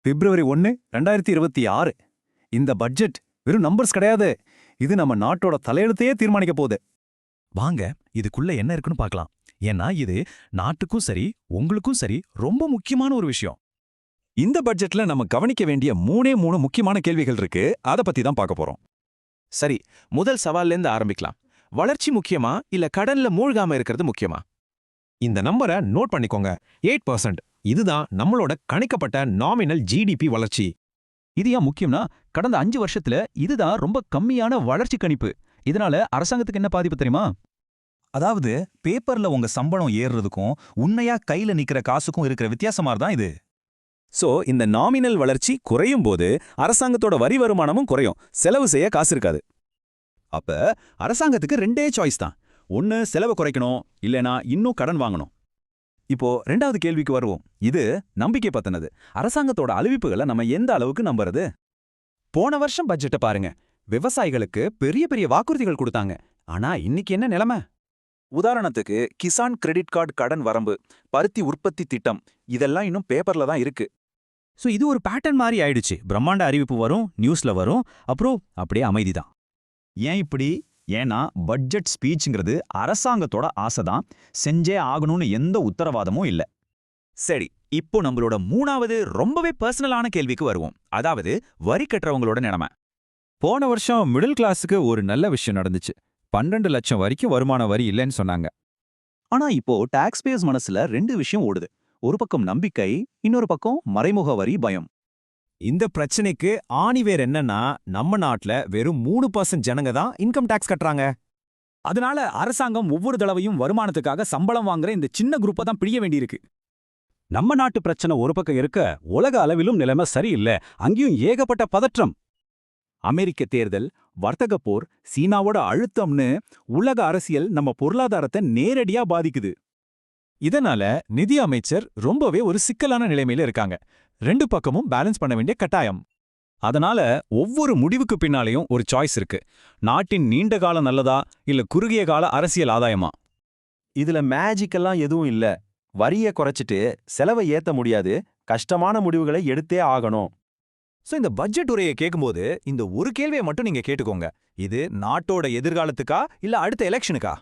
பிப்ரவரி 1, 2026. இந்த பட்ஜெட் வெறும் நம்பர்ஸ் கிடையாது. இது நம்ம நாட்டோட தலையெழுத்தையே தீர்மானிக்க போகுது. வாங்க இதுக்குள்ள என்ன இருக்குன்னு பார்க்கலாம். ஏன்னா இது நாட்டுக்கும் சரி உங்களுக்கும் சரி ரொம்ப முக்கியமான ஒரு விஷயம். இந்த பட்ஜெட்ல நம்ம கவனிக்க வேண்டிய 3 முக்கியமான கேள்விகள் இருக்கு. அத பத்தி தான் பார்க்க போறோம். சரி, முதல் சவால்ல இருந்து ஆரம்பிக்கலாம். வளர்ச்சி முக்கியமா இல்ல கடன்ல மூழ்காம இருக்கிறது முக்கியமா? இந்த நம்பரை நோட் பண்ணிக்கோங்க. 8%. இதுதான் நம்மளோட கணிக்கப்பட்ட நாமினல் ஜிடிபி வளர்ச்சி. இது ஏன் முக்கியம்னா கடந்த 5 வருஷத்துல இதுதான் ரொம்ப கம்மியான வளர்ச்சி கணிப்பு. இதனால அரசாங்கத்துக்கு என்ன பாதிப்பு தெரியுமா? அதாவது பேப்பர்ல உங்க சம்பளம் ஏறுறதுக்கும் உண்மையா கையில நிக்கிற காசுக்கும் இருக்கிற வித்தியாசமா தான் இது. சோ இந்த நாமினல் வளர்ச்சி குறையும் போது அரசாங்கத்தோட வரி வருமானமும் குறையும். செலவு செய்ய காசு இருக்காது. அப்ப அரசாங்கத்துக்கு 2 சாய்ஸ் தான். ஒன்னு செலவு குறைக்கணும், இல்லனா இன்னும் கடன் வாங்கணும். இப்போ 2வது கேள்விக்கு வருவோம். இது நம்பிக்கை பத்தினது. அரசாங்கத்தோட அறிவிப்புகளை நம்ம எந்த அளவுக்கு நம்புறது? போன வருஷம் பட்ஜெட்டை பாருங்க. விவசாயிகளுக்கு பெரிய பெரிய வாக்குறுதிகள் கொடுத்தாங்க. ஆனா இன்னைக்கு என்ன நிலைமை? உதாரணத்துக்கு கிசான் கிரெடிட் கார்டு கடன் வரம்பு, பருத்தி உற்பத்தி திட்டம், இதெல்லாம் இன்னும் பேப்பர்ல தான் இருக்கு. சோ இது ஒரு பேட்டர்ன் மாதிரி ஆயிடுச்சு. பிரம்மாண்ட அறிவிப்பு வரும், நியூஸ்ல வரும், அப்புறம் அப்படியே அமைதிதான். ஏன் இப்படி? ஏன்னா பட்ஜெட் ஸ்பீச்ங்கிறது அரசாங்கத்தோட ஆசை தான். செஞ்சே ஆகணும்னு எந்த உத்தரவாதமும் இல்ல. சரி, இப்போ நம்மளோட 3வது ரொம்பவே பர்சனலான கேள்விக்கு வருவோம். அதாவது வரி கட்டுறவங்களோட நிலைமை. போன வருஷம் மிடில் கிளாஸுக்கு ஒரு நல்ல விஷயம் நடந்துச்சு. 12 லட்சம் வரைக்கும் வருமான வரி இல்லைன்னு சொன்னாங்க. ஆனா இப்போ டாக்ஸ் பேயர்ஸ் மனசுல 2 விஷயம் ஓடுது. ஒரு பக்கம் நம்பிக்கை, இன்னொரு பக்கம் மறைமுக வரி பயம். இந்த பிரச்சனைக்கு ஆணிவேர் என்னன்னா, நம்ம நாட்டுல வெறும் 3% ஜனங்க தான் இன்கம் டாக்ஸ் கட்டுறாங்க. அதனால அரசாங்கம் ஒவ்வொரு தடவையும் வருமானத்துக்காக சம்பளம் வாங்குற இந்த சின்ன குரூப்பை தான் பிடிக்க வேண்டியிருக்கு. நம்ம நாட்டு பிரச்சனை ஒரு பக்கம் இருக்க, உலக அளவிலும் நிலைமை சரியில்லை. அங்கேயும் ஏகப்பட்ட பதற்றம். அமெரிக்க தேர்தல், வர்த்தக போர், சீனாவோட அழுத்தம்னு உலக அரசியல் நம்ம பொருளாதாரத்தை நேரடியா பாதிக்குது. இதனால நிதி அமைச்சர் ரொம்பவே ஒரு சிக்கலான நிலைமையில இருக்காங்க. 2 பக்கமும் பேலன்ஸ் பண்ண வேண்டிய கட்டாயம். அதனால ஒவ்வொரு முடிவுக்கு பின்னாலேயும் ஒரு சாய்ஸ் இருக்கு. நாட்டின் நீண்ட கால நல்லதா இல்ல குறுகிய கால அரசியல் ஆதாயமா? இதுல மேஜிக்கெல்லாம் எதுவும் இல்ல. வரிய குறைச்சிட்டு செலவை ஏத்த முடியாது. கஷ்டமான முடிவுகளை எடுத்தே ஆகணும். சோ இந்த பட்ஜெட் உரையை கேட்கும்போது இந்த ஒரு கேள்வியை மட்டும் நீங்க கேட்டுக்கோங்க. இது நாட்டோட எதிர்காலத்துக்கா இல்ல அடுத்த எலெக்ஷனுக்கா?